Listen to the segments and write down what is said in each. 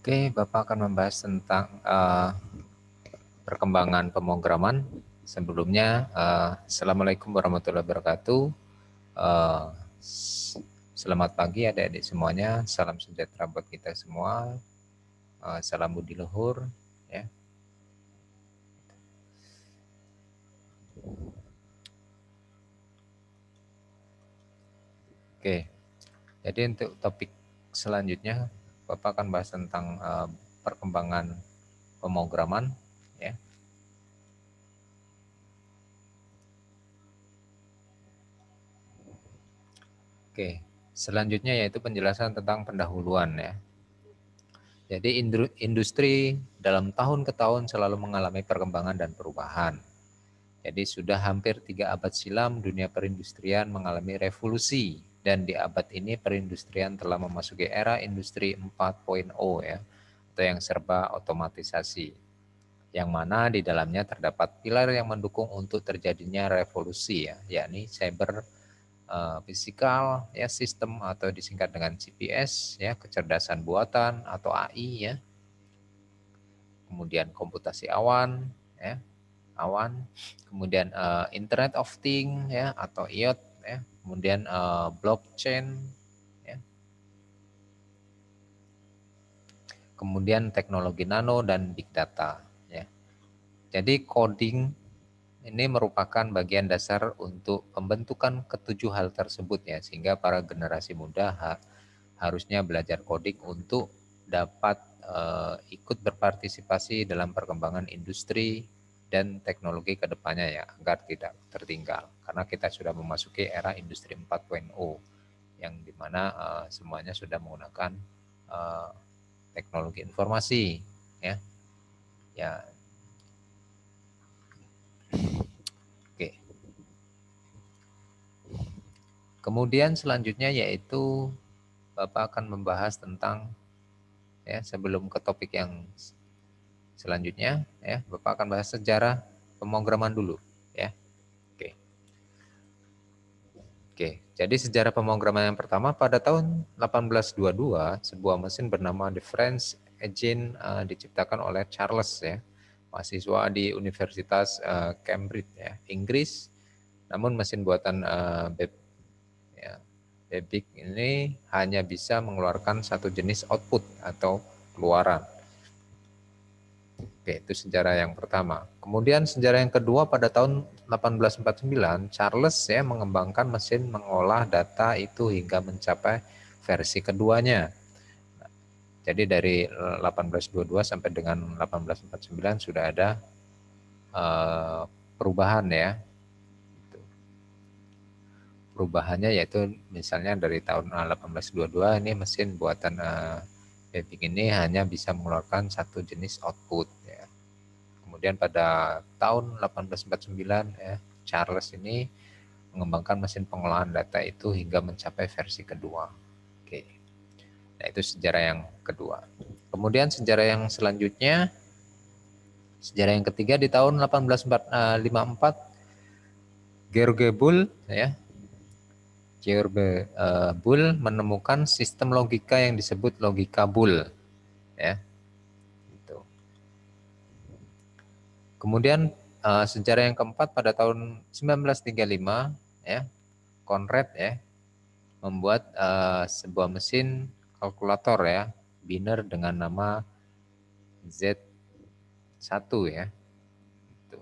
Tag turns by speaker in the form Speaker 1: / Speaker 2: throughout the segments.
Speaker 1: Oke, Bapak akan membahas tentang perkembangan pemrograman. Sebelumnya, Assalamualaikum warahmatullahi wabarakatuh. Uh, Selamat pagi adik-adik semuanya. Salam sejahtera buat kita semua. Salam budi luhur. Ya. Oke, jadi untuk topik selanjutnya, Bapak akan bahas tentang perkembangan pemrograman. Ya. Oke, selanjutnya yaitu penjelasan tentang pendahuluan ya. Jadi industri dalam tahun ke tahun selalu mengalami perkembangan dan perubahan. Jadi sudah hampir 3 abad silam dunia perindustrian mengalami revolusi dan di abad ini perindustrian telah memasuki era industri 4.0 ya, atau yang serba otomatisasi. Yang mana di dalamnya terdapat pilar yang mendukung untuk terjadinya revolusi ya, yakni cyber fisikal ya, sistem atau disingkat dengan CPS ya, kecerdasan buatan atau AI ya, kemudian komputasi awan ya, kemudian Internet of Things ya atau IoT ya, kemudian blockchain ya, kemudian teknologi nano dan big data ya. Jadi coding ini merupakan bagian dasar untuk pembentukan ketujuh hal tersebut ya, sehingga para generasi muda harusnya belajar coding untuk dapat ikut berpartisipasi dalam perkembangan industri dan teknologi kedepannya ya, agar tidak tertinggal. Karena kita sudah memasuki era industri 4.0 yang dimana semuanya sudah menggunakan teknologi informasi ya. Ya, oke. Kemudian selanjutnya yaitu Bapak akan membahas tentang ya, sebelum ke topik yang selanjutnya ya, Bapak akan bahas sejarah pemrograman dulu ya. Oke. Oke, jadi sejarah pemrograman yang pertama pada tahun 1822 sebuah mesin bernama The French Engine diciptakan oleh Charles ya, mahasiswa di Universitas Cambridge ya, Inggris. Namun mesin buatan Babbage ini hanya bisa mengeluarkan satu jenis output atau keluaran. Oke, itu sejarah yang pertama. Kemudian sejarah yang kedua pada tahun 1849, Charles ya mengembangkan mesin mengolah data itu hingga mencapai versi keduanya. Jadi dari 1822 sampai dengan 1849 sudah ada perubahan ya. Perubahannya yaitu misalnya dari tahun 1822 ini mesin buatan Babbage ini hanya bisa mengeluarkan satu jenis output ya. Kemudian pada tahun 1849 ya, Charles ini mengembangkan mesin pengolahan data itu hingga mencapai versi kedua. Oke. Nah, itu sejarah yang kedua. Kemudian sejarah yang selanjutnya, sejarah yang ketiga di tahun 1854 George Boole ya. George Boole menemukan sistem logika yang disebut logika Boole ya. Itu. Kemudian sejarah yang keempat pada tahun 1935 ya, Conrad ya membuat sebuah mesin kalkulator ya, biner dengan nama Z1 ya. Itu.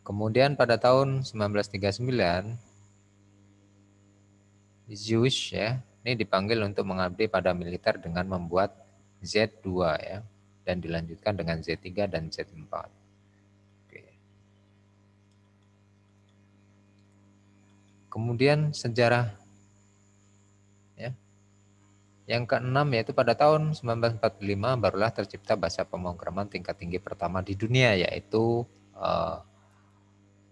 Speaker 1: Kemudian pada tahun 1939 Zeus ya, ini dipanggil untuk mengabdi pada militer dengan membuat Z2 ya, dan dilanjutkan dengan Z3 dan Z4. Oke. Kemudian sejarah ya, Yang keenam yaitu pada tahun 1945 barulah tercipta bahasa pemrograman tingkat tinggi pertama di dunia, yaitu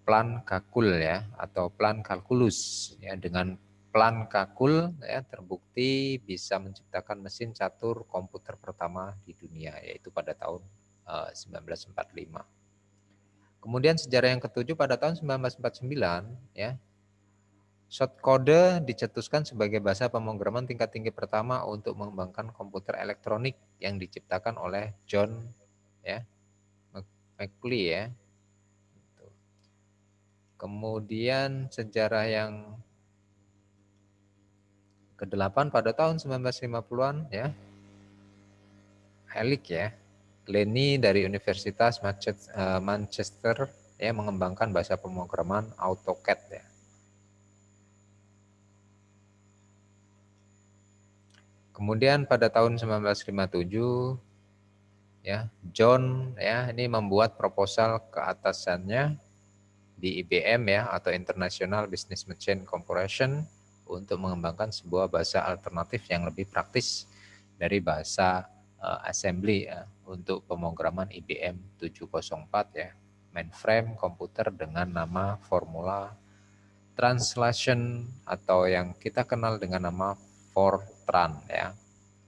Speaker 1: plan kalkul ya, atau plan kalkulus ya. Dengan plan kalkul ya terbukti bisa menciptakan mesin catur komputer pertama di dunia, yaitu pada tahun 1945. Kemudian sejarah yang ketujuh pada tahun 1949 ya, shortcode dicetuskan sebagai bahasa pemrograman tingkat tinggi pertama untuk mengembangkan komputer elektronik yang diciptakan oleh John ya McCulley ya. Kemudian sejarah yang ke-8 pada tahun 1950-an ya, Helic ya, Lenny dari Universitas Manchester ya mengembangkan bahasa pemrograman AutoCAD ya. Kemudian pada tahun 1957 ya, John ya ini membuat proposal ke atasannya di IBM ya, atau International Business Machine Corporation, untuk mengembangkan sebuah bahasa alternatif yang lebih praktis dari bahasa assembly ya, untuk pemrograman IBM 704 ya, mainframe komputer dengan nama Formula Translation atau yang kita kenal dengan nama Fortran ya.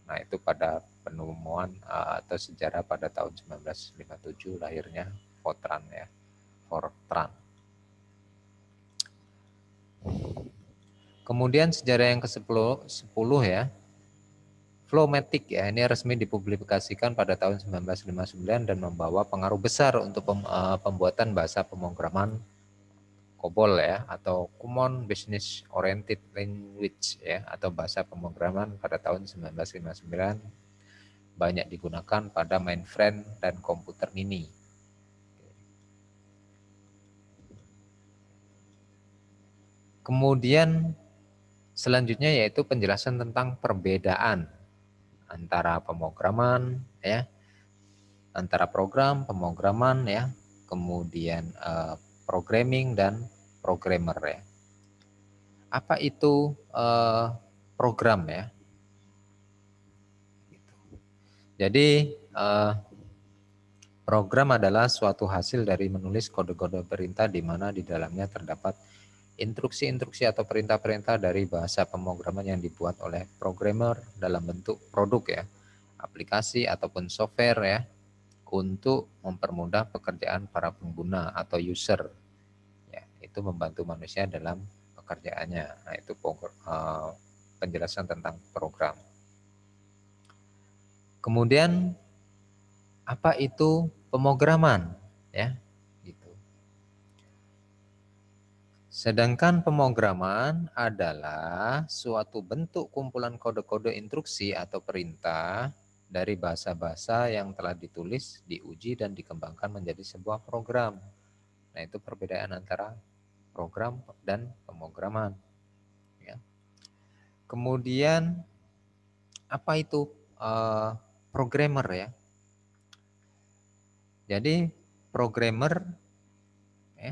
Speaker 1: Nah, itu pada penemuan atau sejarah pada tahun 1957 lahirnya Fortran ya, Fortran. Kemudian sejarah yang ke-10 ya, Flowmatic ya, ini resmi dipublikasikan pada tahun 1959 dan membawa pengaruh besar untuk pembuatan bahasa pemrograman COBOL ya, atau Common Business Oriented Language ya, atau bahasa pemrograman pada tahun 1959 banyak digunakan pada mainframe dan komputer mini. Kemudian selanjutnya yaitu penjelasan tentang perbedaan antara pemrograman ya, antara program pemrograman ya, kemudian programming dan programmer ya. Apa itu program ya? Jadi program adalah suatu hasil dari menulis kode-kode perintah di mana di dalamnya terdapat instruksi-instruksi atau perintah-perintah dari bahasa pemrograman yang dibuat oleh programmer dalam bentuk produk ya, aplikasi ataupun software ya, untuk mempermudah pekerjaan para pengguna atau user ya, itu membantu manusia dalam pekerjaannya. Nah, itu penjelasan tentang program. Kemudian apa itu pemrograman ya, gitu. Sedangkan pemrograman adalah suatu bentuk kumpulan kode-kode instruksi atau perintah dari bahasa-bahasa yang telah ditulis, diuji, dan dikembangkan menjadi sebuah program. Nah, itu perbedaan antara program dan pemrograman. Ya. Kemudian apa itu programmer ya? Jadi programmer ya,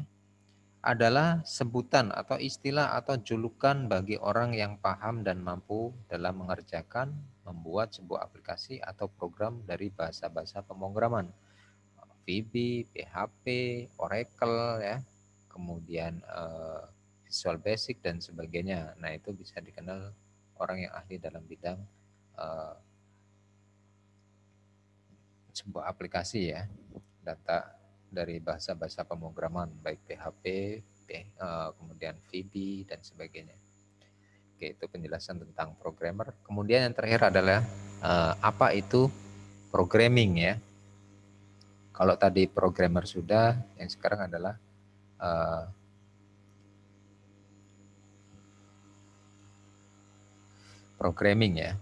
Speaker 1: adalah sebutan atau istilah atau julukan bagi orang yang paham dan mampu dalam mengerjakan, membuat sebuah aplikasi atau program dari bahasa-bahasa pemrograman. VB, PHP, Oracle ya, kemudian Visual Basic dan sebagainya. Nah, itu bisa dikenal orang yang ahli dalam bidang sebuah aplikasi ya, data dari bahasa-bahasa pemrograman baik PHP, kemudian VB dan sebagainya. Oke, itu penjelasan tentang programmer. Kemudian yang terakhir adalah apa itu programming ya. Kalau tadi programmer sudah, yang sekarang adalah programming ya.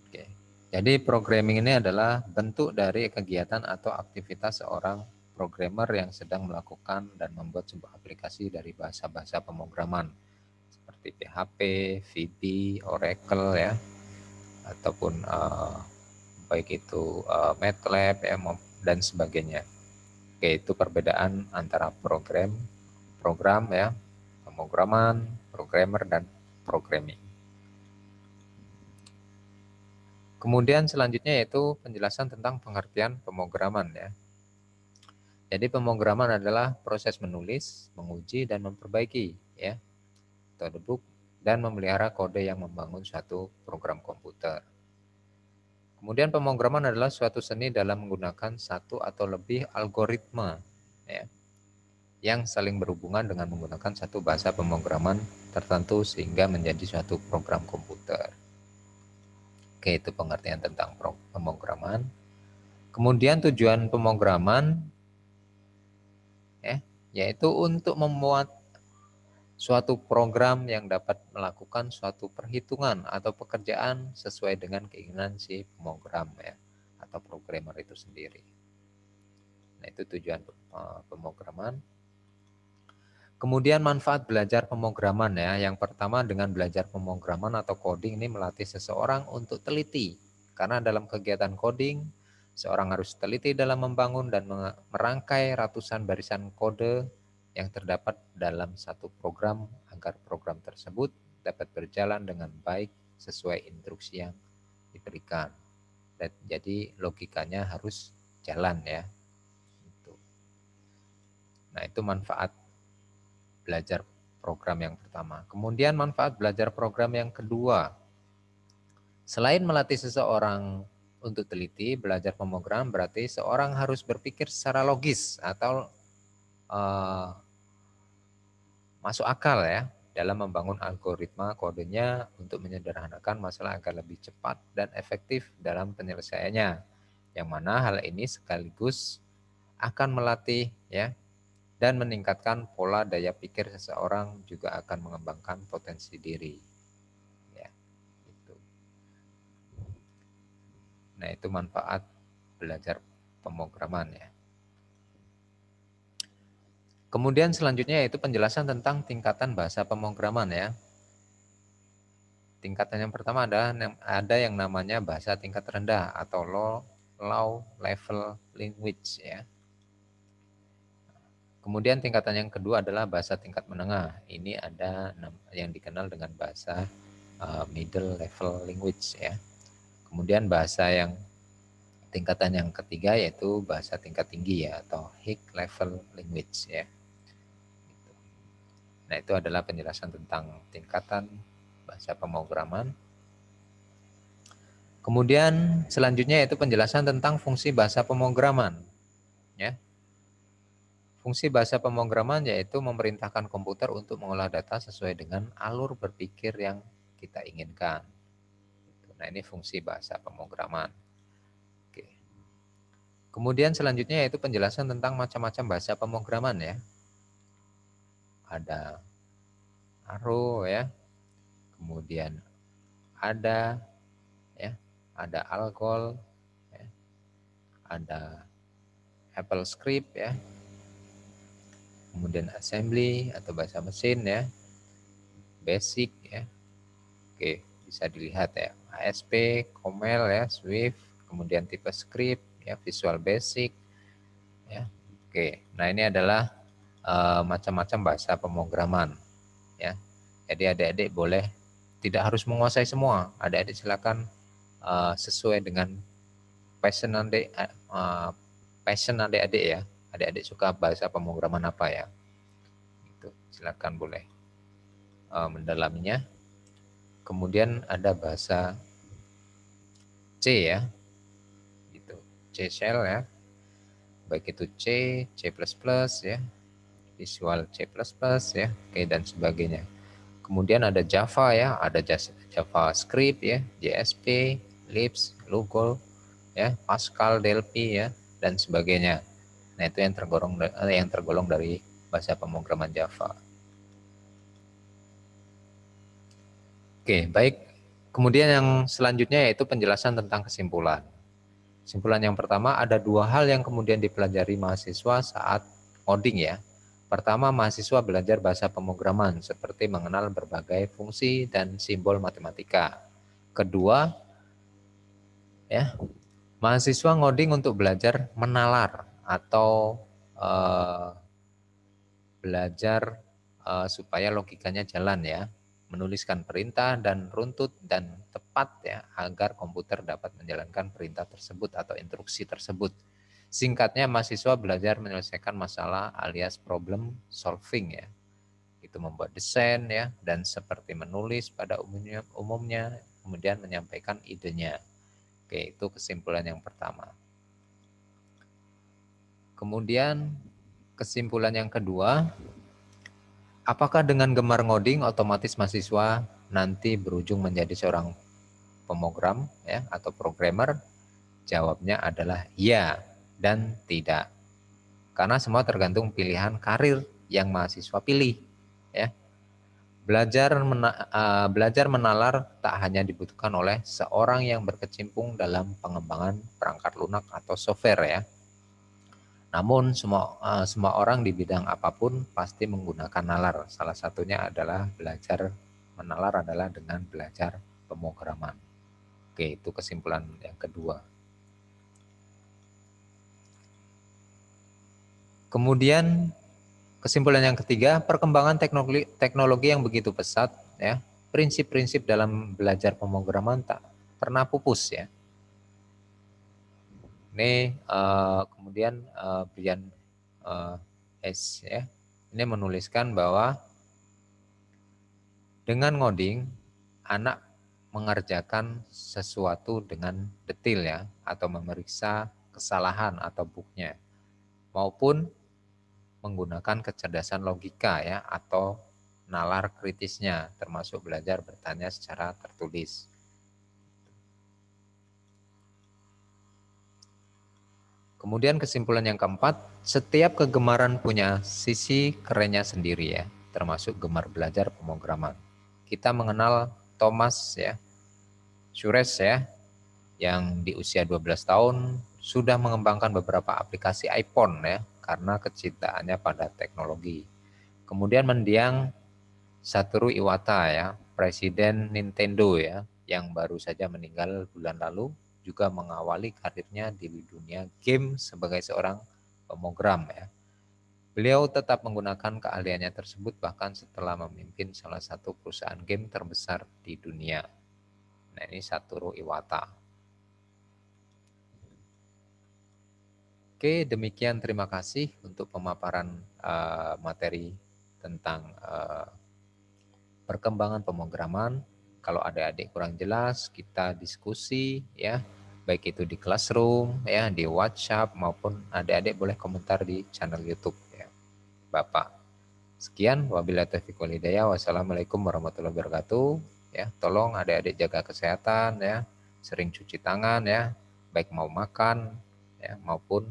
Speaker 1: Oke. Jadi programming ini adalah bentuk dari kegiatan atau aktivitas seorang programmer yang sedang melakukan dan membuat sebuah aplikasi dari bahasa-bahasa pemrograman seperti PHP, VB, Oracle ya, ataupun baik itu MATLAB ya, dan sebagainya. Oke, itu perbedaan antara program ya, pemrograman, programmer, dan programming. Kemudian selanjutnya yaitu penjelasan tentang pengertian pemrograman ya. Jadi pemrograman adalah proses menulis, menguji dan memperbaiki ya atau debug dan memelihara kode yang membangun suatu program komputer. Kemudian pemrograman adalah suatu seni dalam menggunakan satu atau lebih algoritma ya, yang saling berhubungan dengan menggunakan satu bahasa pemrograman tertentu sehingga menjadi suatu program komputer. Oke, itu pengertian tentang pemrograman. Kemudian tujuan pemrograman ya, yaitu untuk membuat suatu program yang dapat melakukan suatu perhitungan atau pekerjaan sesuai dengan keinginan si pemrogram ya atau programmer itu sendiri. Nah, itu tujuan pemrograman. Kemudian manfaat belajar pemrograman ya. Yang pertama dengan belajar pemrograman atau coding ini melatih seseorang untuk teliti. Karena dalam kegiatan coding, seorang harus teliti dalam membangun dan merangkai ratusan barisan kode yang terdapat dalam satu program agar program tersebut dapat berjalan dengan baik sesuai instruksi yang diberikan. Dan jadi logikanya harus jalan ya. Nah, itu manfaat belajar program yang pertama. Kemudian manfaat belajar program yang kedua. Selain melatih seseorang untuk teliti, belajar pemrogram berarti seorang harus berpikir secara logis atau masuk akal ya dalam membangun algoritma kodenya untuk menyederhanakan masalah agar lebih cepat dan efektif dalam penyelesaiannya. Yang mana hal ini sekaligus akan melatih ya dan meningkatkan pola daya pikir seseorang, juga akan mengembangkan potensi diri. Ya, itu. Nah, itu manfaat belajar pemrograman ya. Kemudian selanjutnya yaitu penjelasan tentang tingkatan bahasa pemrograman ya. Tingkatan yang pertama ada yang namanya bahasa tingkat rendah atau low level language ya. Kemudian tingkatan yang kedua adalah bahasa tingkat menengah. Ini ada yang dikenal dengan bahasa middle level language ya. Kemudian bahasa yang tingkatan yang ketiga yaitu bahasa tingkat tinggi ya atau high level language ya. Nah, itu adalah penjelasan tentang tingkatan bahasa pemrograman. Kemudian selanjutnya yaitu penjelasan tentang fungsi bahasa pemrograman ya. Fungsi bahasa pemrograman yaitu memerintahkan komputer untuk mengolah data sesuai dengan alur berpikir yang kita inginkan. Nah, ini fungsi bahasa pemrograman. Oke. Kemudian selanjutnya yaitu penjelasan tentang macam-macam bahasa pemrograman ya. Ada Arrow ya. Kemudian ada ya, ada Algol ya. Ada Apple Script ya. Kemudian assembly atau bahasa mesin ya, basic ya. Oke, bisa dilihat ya, ASP, Comel ya, Swift, kemudian tipe script ya, Visual Basic ya. Oke, nah ini adalah macam-macam bahasa pemrograman ya. Jadi adik-adik boleh tidak harus menguasai semua. Adik-adik silakan sesuai dengan passion adik-adik ya. Adik-adik suka bahasa pemrograman apa ya? Itu silakan boleh mendalaminya. Kemudian ada bahasa C ya, gitu. C shell ya, baik itu C, C++ ya, Visual C++ ya, oke dan sebagainya. Kemudian ada Java ya, ada JavaScript ya, JSP, Lisp, Logol ya, Pascal, Delphi ya, dan sebagainya. Nah, itu yang tergolong dari bahasa pemrograman Java. Oke, baik. Kemudian yang selanjutnya yaitu penjelasan tentang kesimpulan. Kesimpulan yang pertama, ada dua hal yang kemudian dipelajari mahasiswa saat coding ya. Pertama, mahasiswa belajar bahasa pemrograman seperti mengenal berbagai fungsi dan simbol matematika. Kedua, ya, mahasiswa ngoding untuk belajar menalar atau belajar supaya logikanya jalan ya, menuliskan perintah dan runtut dan cepat ya agar komputer dapat menjalankan perintah tersebut atau instruksi tersebut. Singkatnya, mahasiswa belajar menyelesaikan masalah alias problem solving ya. Itu membuat desain ya, dan seperti menulis pada umumnya kemudian menyampaikan idenya. Oke, itu kesimpulan yang pertama. Kemudian kesimpulan yang kedua, apakah dengan gemar ngoding otomatis mahasiswa nanti berujung menjadi seorang pemrogram ya atau programmer? Jawabnya adalah ya dan tidak. Karena semua tergantung pilihan karir yang mahasiswa pilih ya. Belajar menalar tak hanya dibutuhkan oleh seorang yang berkecimpung dalam pengembangan perangkat lunak atau software ya. Namun semua orang di bidang apapun pasti menggunakan nalar. Salah satunya adalah belajar menalar adalah dengan belajar pemrograman. Oke, itu kesimpulan yang kedua. Kemudian kesimpulan yang ketiga, perkembangan teknologi yang begitu pesat ya, prinsip-prinsip dalam belajar pemrograman tak pernah pupus ya. Ini kemudian Brian S ya, ini menuliskan bahwa dengan ngoding anak mengerjakan sesuatu dengan detail ya, atau memeriksa kesalahan atau bugnya, maupun menggunakan kecerdasan logika ya atau nalar kritisnya, termasuk belajar bertanya secara tertulis. Kemudian kesimpulan yang keempat, setiap kegemaran punya sisi kerennya sendiri ya, termasuk gemar belajar pemrograman. Kita mengenal Thomas ya, Suarez ya, yang di usia 12 tahun sudah mengembangkan beberapa aplikasi iPhone ya, karena kecintaannya pada teknologi. Kemudian mendiang Satoru Iwata ya, presiden Nintendo ya, yang baru saja meninggal bulan lalu, juga mengawali karirnya di dunia game sebagai seorang pemrogram ya. Beliau tetap menggunakan keahliannya tersebut bahkan setelah memimpin salah satu perusahaan game terbesar di dunia. Nah, ini Satoru Iwata. Oke, demikian terima kasih untuk pemaparan materi tentang perkembangan pemrograman. Kalau adik-adik kurang jelas, kita diskusi ya, baik itu di classroom ya, di WhatsApp maupun adik-adik boleh komentar di channel YouTube ya, Bapak. Sekian, wabillahi taufiq wal hidayah. Wassalamualaikum warahmatullahi wabarakatuh. Ya, tolong adik-adik jaga kesehatan ya, sering cuci tangan ya, baik mau makan ya maupun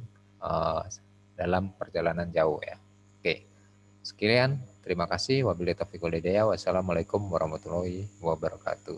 Speaker 1: dalam perjalanan jauh ya. Oke, sekian. Terima kasih. Wabillahi taufiq wal hidayah. Wassalamualaikum warahmatullahi wabarakatuh.